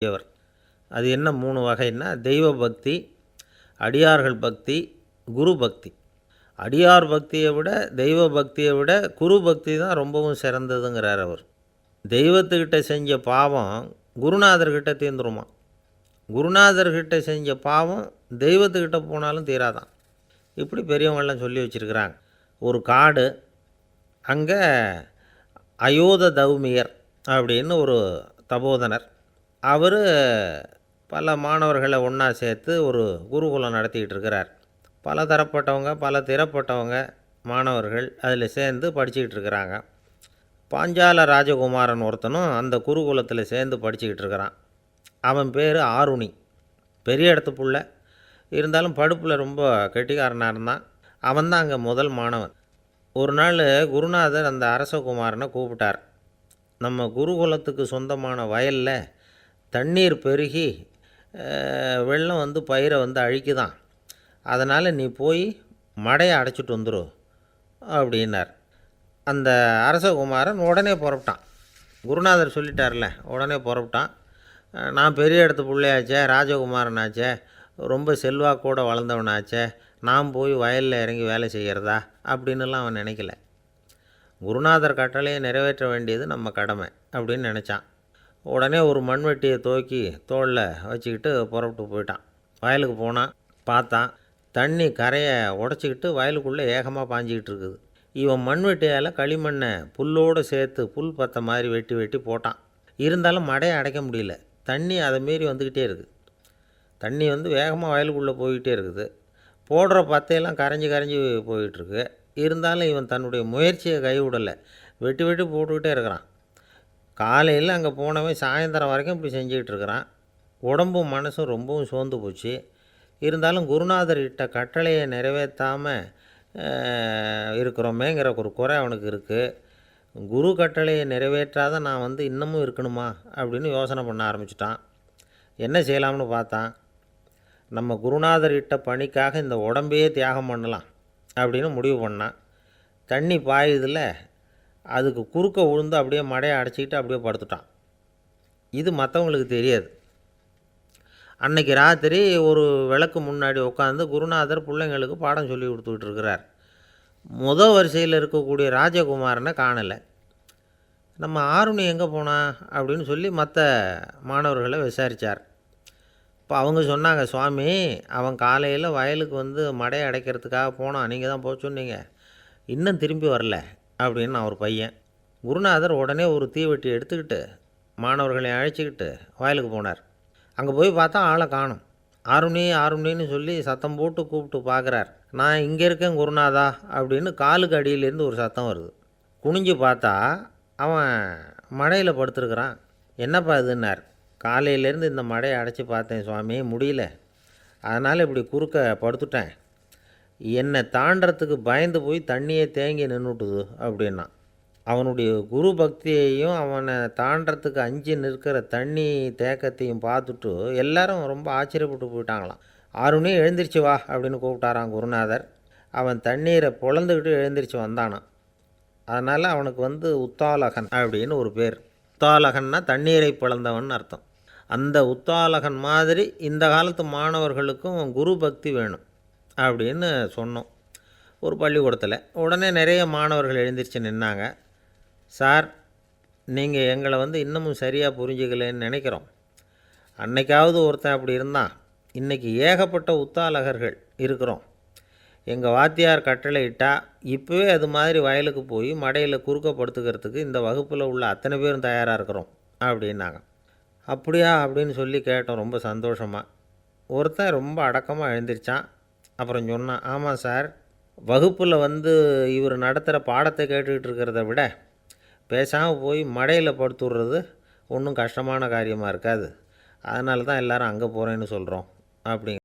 உடையவர். அது என்ன 3 வகைன்னா, தெய்வ பக்தி, அடியார்கள் பக்தி, குரு பக்தி. அடியார் பக்தியை விட, தெய்வ பக்தியை விட குரு பக்தி தான் ரொம்பவும் சிறந்ததுங்கிறார் அவர். தெய்வத்துக்கிட்ட செஞ்ச பாவம் குருநாதர்கிட்ட தீர்ந்துருமா. குருநாதர்கிட்ட செஞ்ச பாவம் தெய்வத்துக்கிட்ட போனாலும் தீராதான். இப்படி பெரியவங்கள்லாம் சொல்லி வச்சுருக்கிறாங்க. ஒரு காடு, அங்கே அயோத தௌமியர் அப்படின்னு ஒரு தபோதனர். அவர் பல மாணவர்களை ஒன்றா சேர்த்து ஒரு குருகுலம் நடத்திக்கிட்டு இருக்கிறார். பல தரப்பட்டவங்க, பல திறப்பட்டவங்க மாணவர்கள் அதில் சேர்ந்து படிச்சுக்கிட்டு இருக்கிறாங்க. பாஞ்சால ராஜகுமாரன் ஒருத்தனும் அந்த குருகுலத்தில் சேர்ந்து படிச்சுக்கிட்டு இருக்கிறான். அவன் பேர் ஆருணி. பெரிய இடத்து புள்ள, இருந்தாலும் படுப்பில் ரொம்ப கெட்டிக்காரனாக இருந்தான். அவன் தான் அங்கே முதல் மாணவன். ஒரு நாள் குருநாதர் அந்த அரசகுமாரனை கூப்பிட்டார். நம்ம குருகுலத்துக்கு சொந்தமான வயலில் தண்ணீர் பெருகி வெள்ளம் வந்து பயிரை வந்து அழிக்குதான். அதனால் நீ போய் மடையை அடைச்சிட்டு வந்துரு அப்படின்னார். அந்த அரசகுமாரன் உடனே புறப்பட்டான். குருநாதர் சொல்லிட்டார்ல, உடனே புறப்பட்டான். நான் பெரிய இடத்து பிள்ளையாச்சே, ராஜகுமாரனாச்சே, ரொம்ப செல்வாக்கூட வளர்ந்தவனாச்சே, நான் போய் வயலில் இறங்கி வேலை செய்கிறதா அப்படின்னுலாம் அவன் நினைக்கல. குருநாதர் கட்டளையை நிறைவேற்ற வேண்டியது நம்ம கடமை அப்படின்னு நினச்சான். உடனே ஒரு மண்வெட்டியை தூக்கி தோளில் வச்சுக்கிட்டு புறப்பட்டு போயிட்டான். வயலுக்கு போனான். பார்த்தான், தண்ணி கரையை உடச்சிக்கிட்டு வயலுக்குள்ளே ஏகமாக பாஞ்சிக்கிட்டு இருக்குது. இவன் மண்வெட்டியால் களிமண்ணை புல்லோடு சேர்த்து புல் பற்ற மாதிரி வெட்டி வெட்டி போட்டான். இருந்தாலும் மடையை அடைக்க முடியல. தண்ணி அதை மீறி வந்துக்கிட்டே இருக்குது. தண்ணி வந்து வேகமாக வயலுக்குள்ளே போய்கிட்டே இருக்குது. போடுற பத்தையெல்லாம் கரைஞ்சி போயிட்டுருக்கு. இருந்தாலும் இவன் தன்னுடைய முயற்சியை கைவிடலை. வெட்டி வெட்டி போட்டுக்கிட்டே இருக்கிறான். காலையில் அங்கே போனவன் சாயந்தரம் வரைக்கும் இப்படி செஞ்சுக்கிட்டு இருக்கிறான். உடம்பும் மனசும் ரொம்பவும் சோர்ந்து போச்சு. இருந்தாலும் குருநாதர் இட்ட கட்டளையை நிறைவேற்றாமல் இருக்கிறோமேங்கிற ஒரு குறை அவனுக்கு இருக்குது. குரு கட்டளையை நிறைவேற்றாத நான் வந்து இன்னமும் இருக்கணுமா அப்படின்னு யோசனை பண்ண ஆரம்பிச்சிட்டான். என்ன செய்யலாம்னு பார்த்தான். நம்ம குருநாதர் இட்ட பணிக்காக இந்த உடம்பையே தியாகம் பண்ணலாம் அப்படின்னு முடிவு பண்ணான். தண்ணி பாயுதில் அதுக்கு குறுக்க விழுந்து அப்படியே மடையை அடைச்சிக்கிட்டு அப்படியே படுத்துட்டான். இது மற்றவங்களுக்கு தெரியாது. அன்றைக்கி ராத்திரி ஒரு விளக்கு முன்னாடி உட்காந்து குருநாதர் பிள்ளைங்களுக்கு பாடம் சொல்லி கொடுத்துக்கிட்டு இருக்கிறார். முதல் வரிசையில் இருக்கக்கூடிய ராஜகுமாரனை காணலை. நம்ம ஆருணி எங்கே போனா அப்படின்னு சொல்லி மற்ற மாணவர்களை விசாரித்தார். இப்போ அவங்க சொன்னாங்க, சுவாமி அவன் காலையில் வயலுக்கு வந்து மடையை அடைக்கிறதுக்காக போனான், நீங்கள் தான் போக சொன்னீங்க, இன்னும் திரும்பி வரல அப்படின்னு அவர் பையன். குருநாதர் உடனே ஒரு தீவெட்டி எடுத்துக்கிட்டு மாணவர்களை அழைச்சிக்கிட்டு வயலுக்கு போனார். அங்கே போய் பார்த்தா ஆளை காணும். ஆருணி ஆருணின்னு சொல்லி சத்தம் போட்டு கூப்பிட்டு பார்க்குறார். நான் இங்கே இருக்கேன் குருநாதா அப்படின்னு காலுக்கு அடியிலேருந்து ஒரு சத்தம் வருது. குனிஞ்சு பார்த்தா அவன் மடையில் படுத்துருக்குறான். என்னப்பா இதுன்னார். காலையிலேருந்து இந்த மடையை அடைச்சி பார்த்தேன் சுவாமி, முடியல, அதனால் இப்படி குறுக்க படுத்துட்டேன். என்னை தாண்டறதுக்கு பயந்து போய் தண்ணியை தேங்கி நின்றுட்டுது அப்படின்னா. அவனுடைய குரு பக்தியையும் அவனை தாண்டறதுக்கு அஞ்சு நிற்கிற தண்ணி தேக்கத்தையும் பார்த்துட்டு எல்லாரும் ரொம்ப ஆச்சரியப்பட்டு போயிட்டாங்களாம். ஆருணி எழுந்திரிச்சு வா அப்படின்னு கூப்பிட்டாரான் குருநாதர். அவன் தண்ணீரை பொழந்துக்கிட்டு எழுந்திரிச்சு வந்தானான். அதனால் அவனுக்கு வந்து உத்தாலகன் அப்படின்னு ஒரு பேர். உத்தாலகன்னா தண்ணீரை பிளந்தவன் அர்த்தம். அந்த உத்தாலகன் மாதிரி இந்த காலத்து மாணவர்களுக்கும் குரு பக்தி வேணும் அப்படின்னு சொன்னோம் ஒரு பள்ளிக்கூடத்தில். உடனே நிறைய மாணவர்கள் எழுந்திரிச்சு நின்னாங்க. சார், நீங்கள் எங்களை வந்து இன்னமும் சரியாக புரிஞ்சுக்கலன்னு நினைக்கிறோம். அன்னைக்காவது ஒருத்தன் அப்படி இருந்தான், இன்றைக்கி ஏகப்பட்ட உத்தாலகர்கள் இருக்கிறோம். எங்கள் வாத்தியார் கட்டளை இட்டால் இப்போவே அது மாதிரி வயலுக்கு போய் மடையில் குறுக்கப்படுத்துக்கிறதுக்கு இந்த வகுப்பில் உள்ள அத்தனை பேரும் தயாராக இருக்கிறோம் அப்படின்னாங்க. அப்படியா அப்படின்னு சொல்லி கேட்டோம் ரொம்ப சந்தோஷமாக. ஒருத்தன் ரொம்ப அடக்கமாக எழுந்திரிச்சான். அப்புறம் சொன்னான், ஆமாம் சார், வகுப்பில் வந்து இவர் நடத்துகிற பாடத்தை கேட்டுக்கிட்டு இருக்கிறத விட பேசாமல் போய் மடையில் படுத்துடுறது ஒன்றும் கஷ்டமான காரியமாக இருக்காது. அதனால தான் எல்லோரும் அங்கே போகிறேன்னு சொல்கிறோம் அப்படிங்க.